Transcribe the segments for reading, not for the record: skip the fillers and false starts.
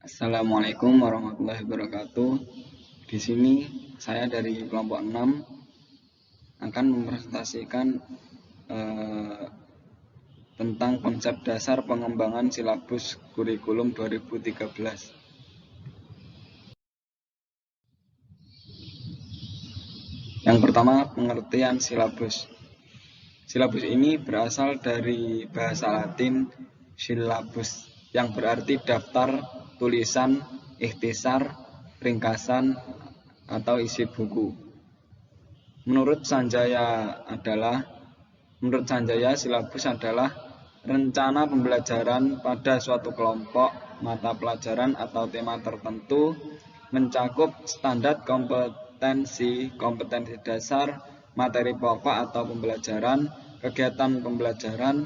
Assalamualaikum warahmatullahi wabarakatuh. Di sini saya dari kelompok 6 akan mempresentasikan tentang konsep dasar pengembangan silabus kurikulum 2013. Yang pertama, pengertian silabus. Silabus ini berasal dari bahasa Latin syllabus yang berarti daftar, tulisan, ikhtisar, ringkasan, atau isi buku. Menurut Sanjaya, silabus adalah rencana pembelajaran pada suatu kelompok mata pelajaran atau tema tertentu, mencakup standar kompetensi dasar, materi pokok atau pembelajaran, kegiatan pembelajaran,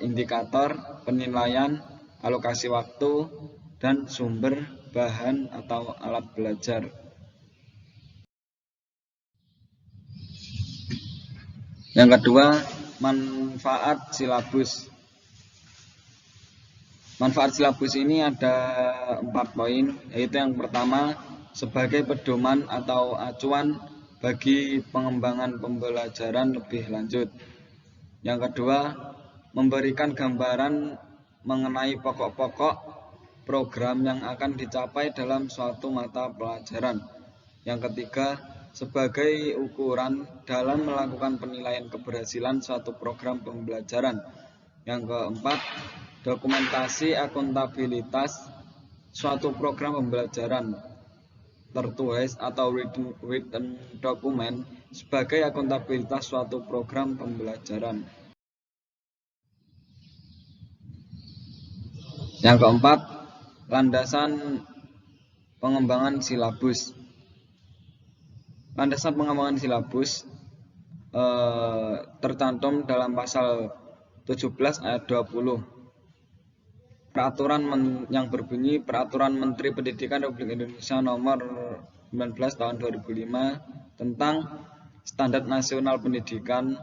indikator, penilaian, alokasi waktu, dan sumber bahan atau alat belajar. Yang kedua, manfaat silabus. Manfaat silabus ini ada 4 poin, yaitu yang pertama, sebagai pedoman atau acuan bagi pengembangan pembelajaran lebih lanjut. Yang kedua, memberikan gambaran mengenai pokok-pokok program yang akan dicapai dalam suatu mata pelajaran. Yang ketiga, sebagai ukuran dalam melakukan penilaian keberhasilan suatu program pembelajaran. Yang keempat, dokumentasi akuntabilitas suatu program pembelajaran tertulis atau written document sebagai akuntabilitas suatu program pembelajaran. Yang keempat, landasan pengembangan silabus. Landasan pengembangan silabus tercantum dalam pasal 17 ayat 20. Peraturan yang berbunyi Peraturan Menteri Pendidikan Republik Indonesia Nomor 19 Tahun 2005 tentang Standar Nasional Pendidikan,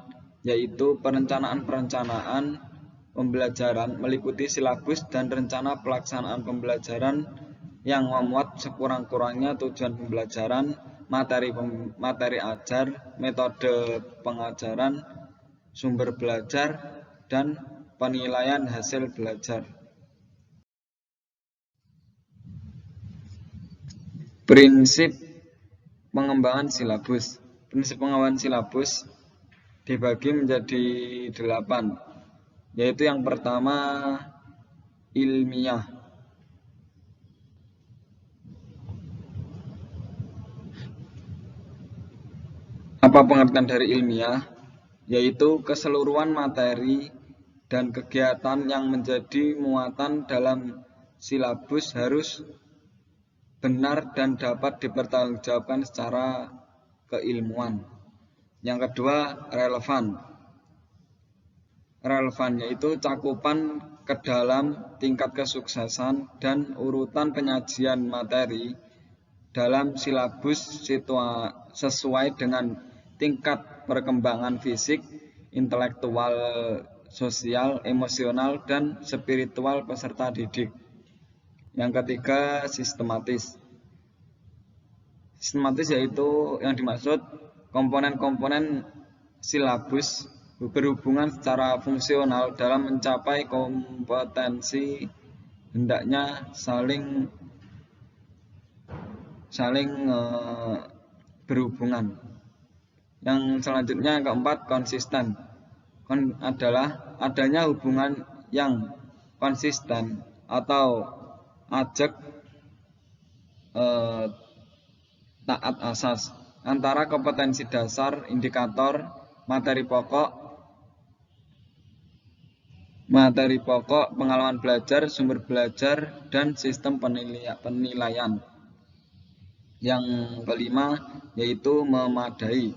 yaitu perencanaan pembelajaran meliputi silabus dan rencana pelaksanaan pembelajaran yang memuat sekurang-kurangnya tujuan pembelajaran, materi ajar, metode pengajaran, sumber belajar, dan penilaian hasil belajar. Prinsip pengembangan silabus. Prinsip pengembangan silabus dibagi menjadi 8, yaitu yang pertama ilmiah. Apa pengertian dari ilmiah? Yaitu keseluruhan materi dan kegiatan yang menjadi muatan dalam silabus harus benar dan dapat dipertanggungjawabkan secara keilmuan. Yang kedua, relevan. Relevan yaitu cakupan ke dalam tingkat kesuksesan dan urutan penyajian materi dalam silabus sesuai dengan tingkat perkembangan fisik, intelektual, sosial, emosional, dan spiritual peserta didik. Yang ketiga, sistematis. Sistematis yaitu yang dimaksud komponen-komponen silabus berhubungan secara fungsional dalam mencapai kompetensi, hendaknya saling berhubungan. Yang selanjutnya, yang keempat, konsisten. Adalah adanya hubungan yang konsisten atau ajak taat asas antara kompetensi dasar, indikator, materi pokok, pengalaman belajar, sumber belajar, dan sistem penilaian. Yang kelima yaitu memadai.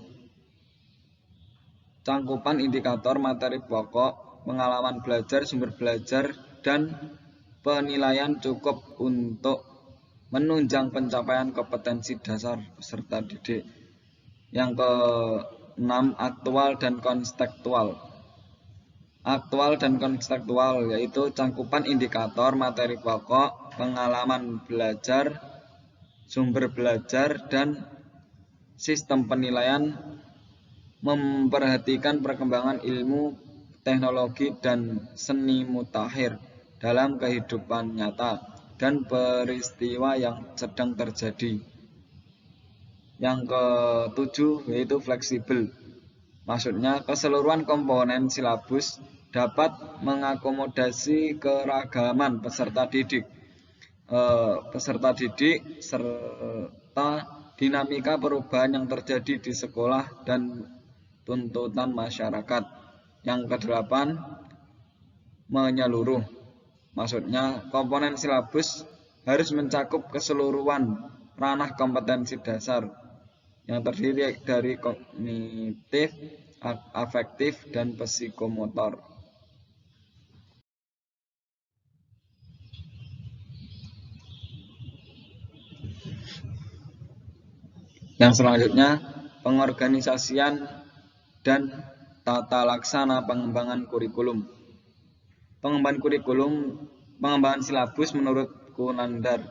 Cangkupan indikator, materi pokok, pengalaman belajar, sumber belajar, dan penilaian cukup untuk menunjang pencapaian kompetensi dasar peserta didik. Yang ke-6, aktual dan konstekstual. Aktual dan konstekstual yaitu cangkupan indikator, materi pokok, pengalaman belajar, sumber belajar, dan sistem penilaian, memperhatikan perkembangan ilmu, teknologi, dan seni mutakhir dalam kehidupan nyata dan peristiwa yang sedang terjadi. Yang ketujuh yaitu fleksibel. Maksudnya keragaman komponen silabus dapat mengakomodasi keragaman peserta didik serta dinamika perubahan yang terjadi di sekolah dan tuntutan masyarakat. Yang kedelapan, menyeluruh. Maksudnya komponen silabus harus mencakup keseluruhan ranah kompetensi dasar yang terdiri dari kognitif, afektif, dan psikomotor. Yang selanjutnya, pengorganisasian dan tata laksana pengembangan kurikulum. Pengembangan silabus menurut Kunandar.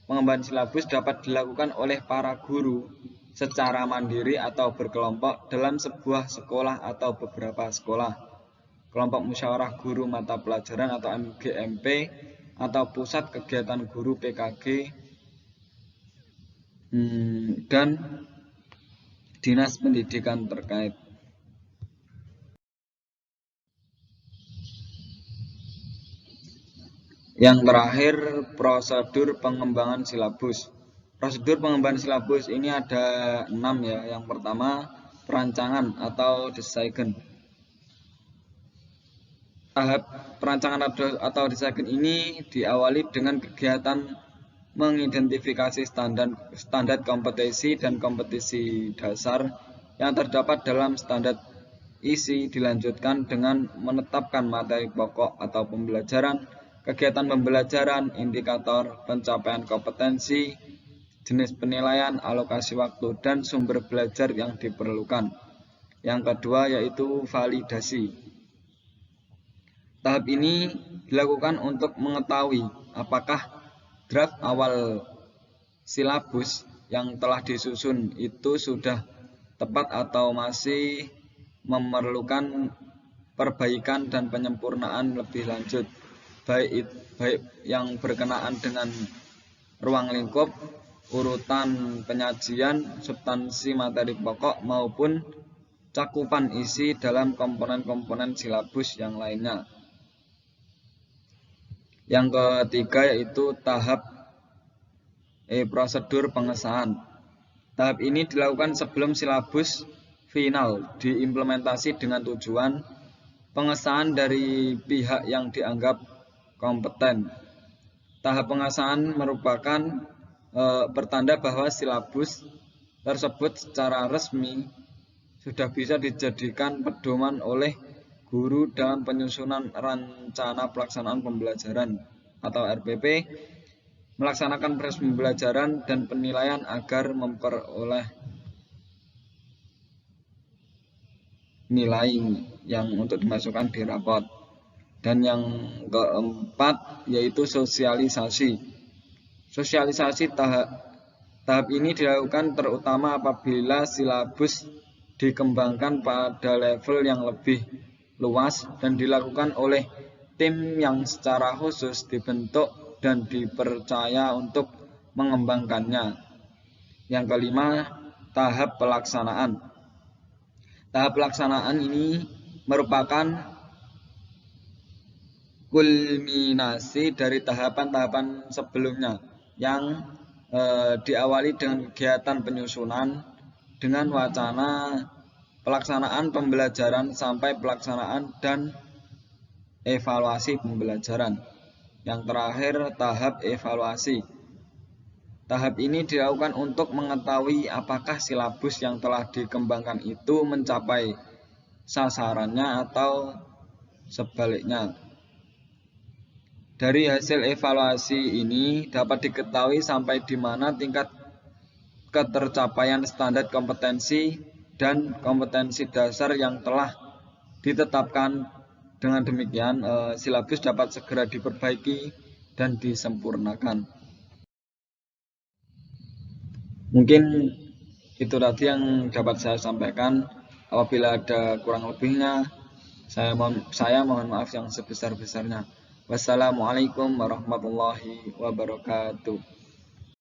Pengembangan silabus dapat dilakukan oleh para guru secara mandiri atau berkelompok dalam sebuah sekolah atau beberapa sekolah, kelompok musyawarah guru mata pelajaran atau MGMP, atau pusat kegiatan guru PKG, dan dinas pendidikan terkait. Yang terakhir, prosedur pengembangan silabus. Prosedur pengembangan silabus ini ada 6 ya. Yang pertama, perancangan atau desain. Tahap perancangan atau desain ini diawali dengan kegiatan mengidentifikasi standar kompetensi dan kompetisi dasar yang terdapat dalam standar isi, dilanjutkan dengan menetapkan materi pokok atau pembelajaran, kegiatan pembelajaran, indikator pencapaian kompetensi, jenis penilaian, alokasi waktu, dan sumber belajar yang diperlukan. Yang kedua yaitu validasi. Tahap ini dilakukan untuk mengetahui apakah draft awal silabus yang telah disusun itu sudah tepat atau masih memerlukan perbaikan dan penyempurnaan lebih lanjut, baik yang berkenaan dengan ruang lingkup, urutan penyajian, substansi materi pokok, maupun cakupan isi dalam komponen-komponen silabus yang lainnya. Yang ketiga yaitu tahap prosedur pengesahan. Tahap ini dilakukan sebelum silabus final diimplementasi dengan tujuan pengesahan dari pihak yang dianggap kompeten. Tahap pengesahan merupakan pertanda bahwa silabus tersebut secara resmi sudah bisa dijadikan pedoman oleh guru dalam penyusunan rencana pelaksanaan pembelajaran atau RPP, melaksanakan proses pembelajaran dan penilaian agar memperoleh nilai yang untuk dimasukkan di rapot. Dan yang keempat yaitu sosialisasi. Sosialisasi tahap ini dilakukan terutama apabila silabus dikembangkan pada level yang lebih luas dan dilakukan oleh tim yang secara khusus dibentuk dan dipercaya untuk mengembangkannya. Yang kelima, tahap pelaksanaan. Tahap pelaksanaan ini merupakan kulminasi dari tahapan-tahapan sebelumnya yang diawali dengan kegiatan penyusunan dengan wacana pelaksanaan pembelajaran sampai pelaksanaan dan evaluasi pembelajaran. Yang terakhir, tahap evaluasi. Tahap ini dilakukan untuk mengetahui apakah silabus yang telah dikembangkan itu mencapai sasarannya atau sebaliknya. Dari hasil evaluasi ini dapat diketahui sampai di mana tingkat ketercapaian standar kompetensi dan kompetensi dasar yang telah ditetapkan. Dengan demikian, silabus dapat segera diperbaiki dan disempurnakan. Mungkin itu tadi yang dapat saya sampaikan. Apabila ada kurang lebihnya, saya mohon maaf yang sebesar-besarnya. Wassalamualaikum warahmatullahi wabarakatuh.